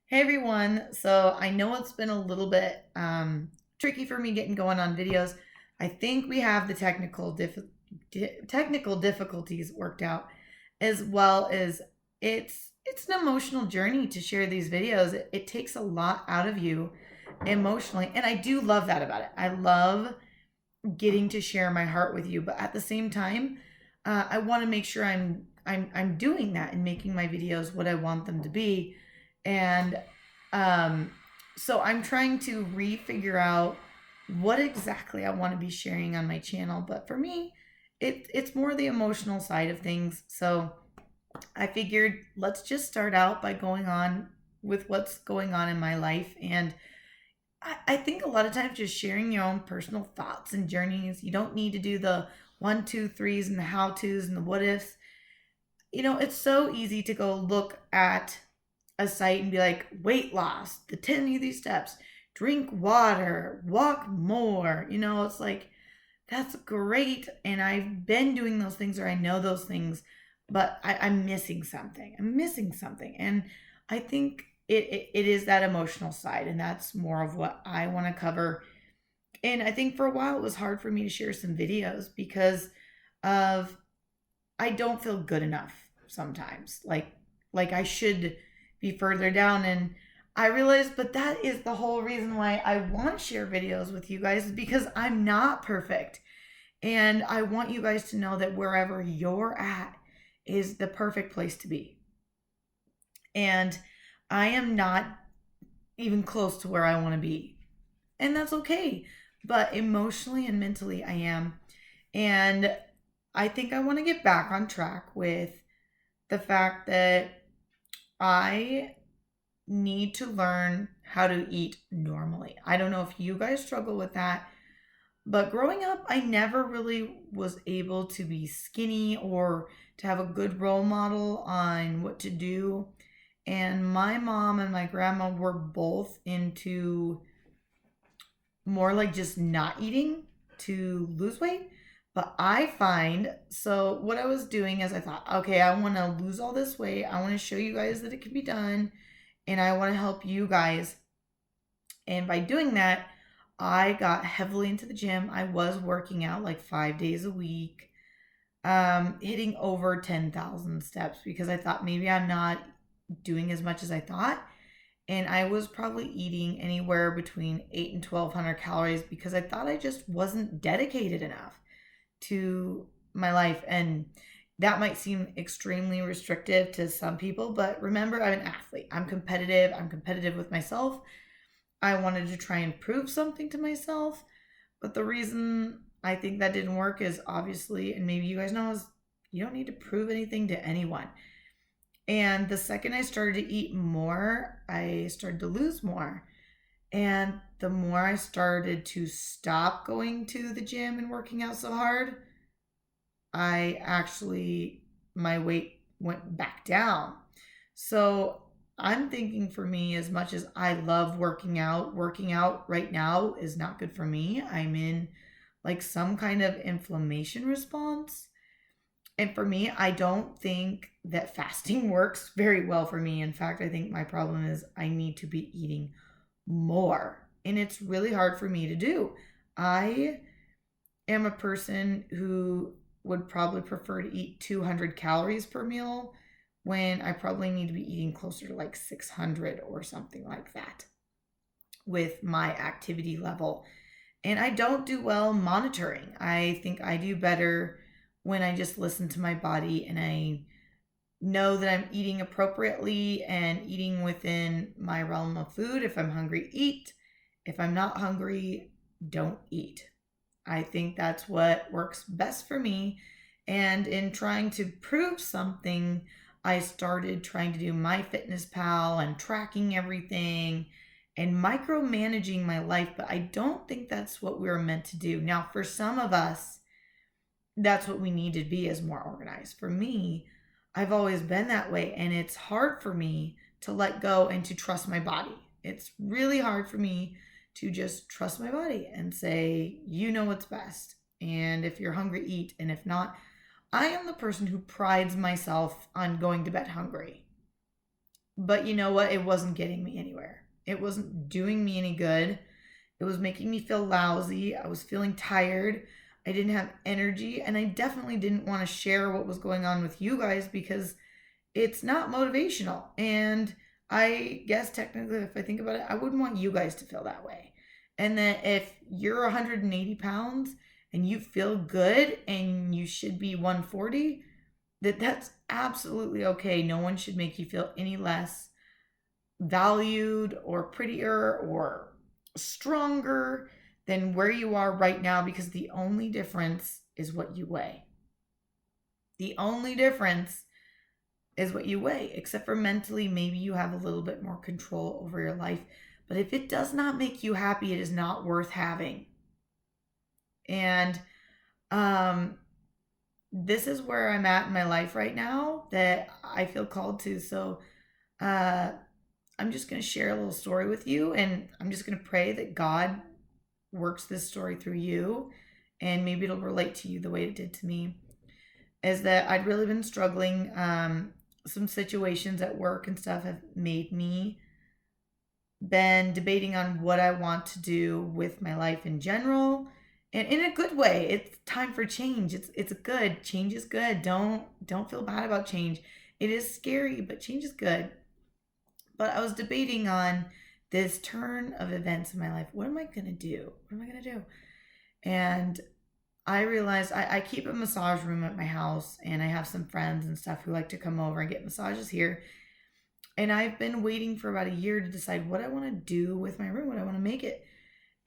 Hey everyone. So I know it's been a little bit tricky for me getting going on videos. I think we have the technical difficulties worked out, as well as it's an emotional journey to share these videos. It takes a lot out of you emotionally, and I do love that about it. I love getting to share my heart with you, but at the same time, I want to make sure I'm doing that and making my videos what I want them to be. And um, so I'm trying to refigure out what exactly I want to be sharing on my channel. But for me, it's more the emotional side of things. So I figured let's just start out by going on with what's going on in my life. And I think a lot of times just sharing your own personal thoughts and journeys, you don't need to do the one, two, threes and the how to's and the what ifs. It's so easy to go look at a site and be like, weight loss, the 10 easy steps, drink water, walk more. It's like, that's great. And I've been doing those things or I know those things, but I'm missing something. I'm missing something. And I think it is that emotional side. And that's more of what I want to cover. And I think for a while it was hard for me to share some videos because of I don't feel good enough sometimes. Like I should be further down, and I realized but that is the whole reason why I want to share videos with you guys is because I'm not perfect. And I want you guys to know that wherever you're at is the perfect place to be. And I am not even close to where I want to be. And that's okay. But emotionally and mentally, I am. And I think I want to get back on track with the fact that I need to learn how to eat normally. I don't know if you guys struggle with that, but growing up, I never really was able to be skinny or to have a good role model on what to do. And my mom and my grandma were both into more like just not eating to lose weight. But I find so what I was doing is I thought, okay, I want to lose all this weight. I want to show you guys that it can be done. And I want to help you guys. And by doing that, I got heavily into the gym. I was working out like 5 days a week, hitting over 10,000 steps because I thought maybe I'm not doing as much as I thought. And I was probably eating anywhere between 8 and 1,200 calories because I thought I just wasn't dedicated enough to my life. And that might seem extremely restrictive to some people, but remember, I'm an athlete. I'm competitive. I'm competitive with myself. I wanted to try and prove something to myself. But the reason I think that didn't work is obviously, and maybe you guys know, is you don't need to prove anything to anyone. And the second I started to eat more, I started to lose more. And the more I started to stop going to the gym and working out so hard, my weight went back down. So I'm thinking for me, as much as I love working out right now is not good for me. I'm in like some kind of inflammation response. And for me, I don't think that fasting works very well for me. In fact, I think my problem is I need to be eating more. And it's really hard for me to do. I am a person who would probably prefer to eat 200 calories per meal when I probably need to be eating closer to like 600 or something like that with my activity level. And I don't do well monitoring. I think I do better when I just listen to my body and I know that I'm eating appropriately and eating within my realm of food. If I'm hungry, eat. If I'm not hungry, don't eat. I think that's what works best for me. And in trying to prove something, I started trying to do MyFitnessPal and tracking everything and micromanaging my life. But I don't think that's what we were meant to do. Now, for some of us, that's what we need to be is more organized. For me, I've always been that way. And it's hard for me to let go and to trust my body. It's really hard for me to just trust my body and say, you know what's best. And if you're hungry, eat. And if not, I am the person who prides myself on going to bed hungry. But you know what? It wasn't getting me anywhere. It wasn't doing me any good. It was making me feel lousy. I was feeling tired. I didn't have energy. And I definitely didn't want to share what was going on with you guys because it's not motivational. And I guess technically, if I think about it, I wouldn't want you guys to feel that way. And that if you're 180 pounds and you feel good and you should be 140, that's absolutely okay. No one should make you feel any less valued or prettier or stronger than where you are right now, because the only difference is what you weigh. The only difference is what you weigh, except for mentally, maybe you have a little bit more control over your life. But if it does not make you happy, it is not worth having. And this is where I'm at in my life right now that I feel called to. So I'm just going to share a little story with you, and I'm just going to pray that God works this story through you, and maybe it'll relate to you the way it did to me. Is that I'd really been struggling. Some situations at work and stuff have made me been debating on what I want to do with my life in general, and in a good way. It's time for change. It's good. Change is good. Don't feel bad about change. It is scary, but change is good. But I was debating on this turn of events in my life. What am I gonna do? What am I gonna do? And I realized I keep a massage room at my house, and I have some friends and stuff who like to come over and get massages here. And I've been waiting for about a year to decide what I want to do with my room, what I want to make it.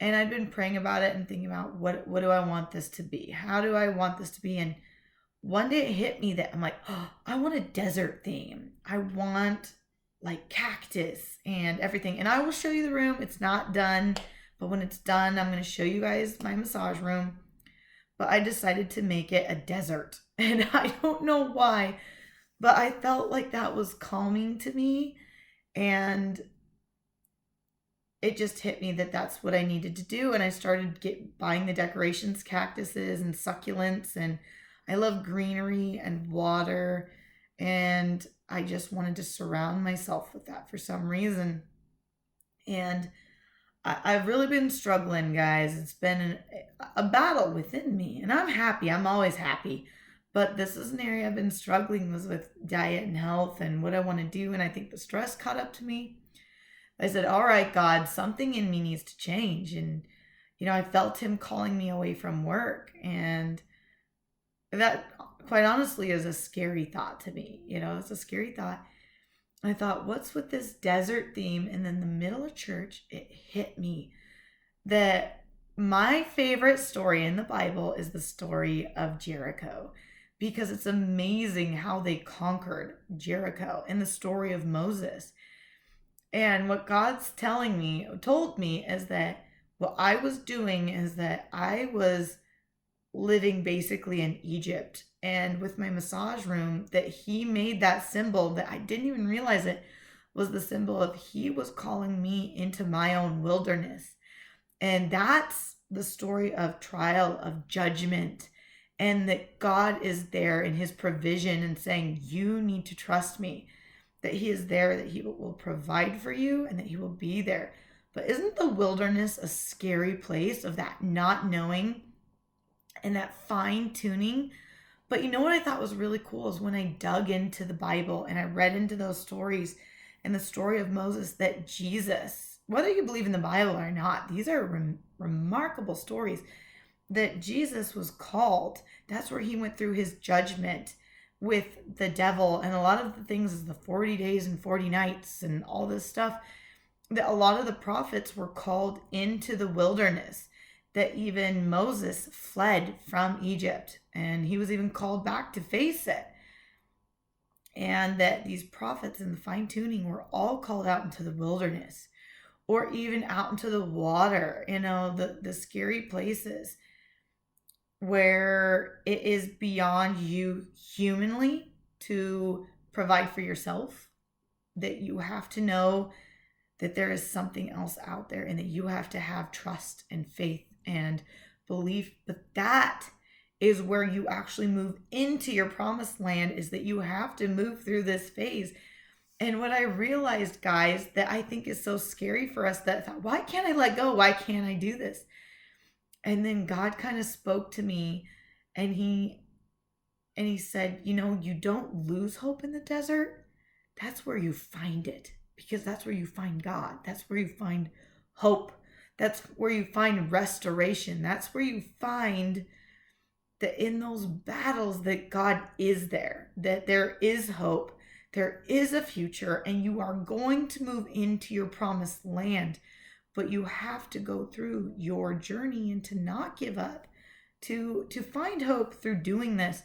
And I've been praying about it and thinking about what do I want this to be? How do I want this to be? And one day it hit me that I'm like, oh, I want a desert theme. I want like cactus and everything. And I will show you the room. It's not done, but when it's done, I'm going to show you guys my massage room. But I decided to make it a desert. And I don't know why, but I felt like that was calming to me. And it just hit me that that's what I needed to do. And I started buying the decorations, cactuses and succulents. And I love greenery and water. And I just wanted to surround myself with that for some reason. And I've really been struggling, guys. It's been a battle within me, and I'm happy. I'm always happy. But this is an area I've been struggling with diet and health and what I want to do. And I think the stress caught up to me. I said, all right, God, something in me needs to change. And, I felt him calling me away from work. And that, quite honestly, is a scary thought to me. It's a scary thought. I thought, what's with this desert theme? And then the middle of church, it hit me that my favorite story in the Bible is the story of Jericho, because it's amazing how they conquered Jericho in the story of Moses. And what God's told me is that what I was doing is that I was living basically in Egypt. And with my massage room, that he made that symbol that I didn't even realize it was the symbol of he was calling me into my own wilderness. And that's the story of trial, of judgment, and that God is there in his provision and saying, you need to trust me, that he is there, that he will provide for you, and that he will be there. But isn't the wilderness a scary place of that not knowing and that fine tuning? But you know what I thought was really cool is when I dug into the Bible and I read into those stories and the story of Moses, that Jesus, whether you believe in the Bible or not, these are remarkable stories, that Jesus was called. That's where he went through his judgment with the devil. And a lot of the things is the 40 days and 40 nights and all this stuff, that a lot of the prophets were called into the wilderness, that even Moses fled from Egypt and he was even called back to face it. And that these prophets and the fine tuning were all called out into the wilderness, or even out into the water, the scary places where it is beyond you humanly to provide for yourself, that you have to know that there is something else out there and that you have to have trust and faith and belief. But that is where you actually move into your promised land, is that you have to move through this phase. And what I realized, guys, that I think is so scary for us, that thought, why can't I let go? Why can't I do this? And then God kind of spoke to me, and he said, you don't lose hope in the desert. That's where you find it, because that's where you find God. That's where you find hope. That's where you find restoration. That's where you find that in those battles that God is there, that there is hope, there is a future, and you are going to move into your promised land. But you have to go through your journey and to not give up, to find hope through doing this.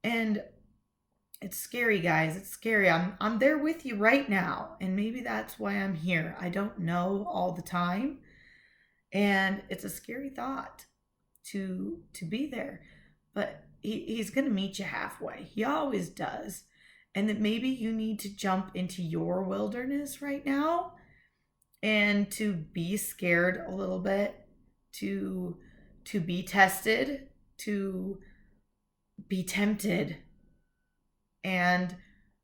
And it's scary, guys. It's scary. I'm there with you right now, and maybe that's why I'm here. I don't know all the time, and it's a scary thought to be there. But he's going to meet you halfway. He always does. And that maybe you need to jump into your wilderness right now and to be scared a little bit, to be tested, to be tempted, and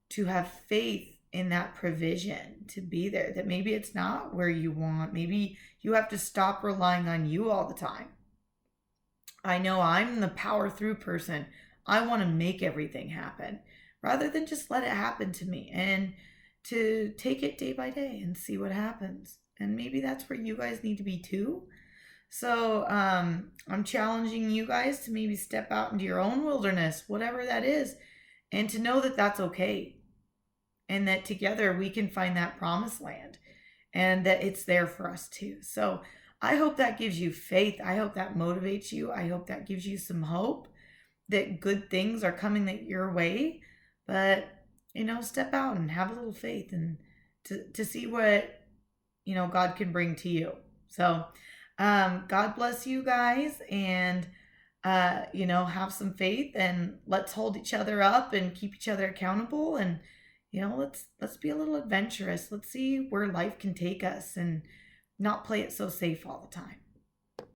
to have faith in that provision to be there. That maybe it's not where you want. Maybe you have to stop relying on you all the time. I know I'm the power through person. I want to make everything happen rather than just let it happen to me, and to take it day by day and see what happens. And maybe that's where you guys need to be too. So I'm challenging you guys to maybe step out into your own wilderness, whatever that is, and to know that that's okay, and that together we can find that promised land, and that it's there for us too. So I hope that gives you faith. I hope that motivates you. I hope that gives you some hope that good things are coming your way. But, step out and have a little faith, and to see what, God can bring to you. So God bless you guys, and, have some faith, and let's hold each other up and keep each other accountable. And, let's be a little adventurous. Let's see where life can take us, and not play it so safe all the time.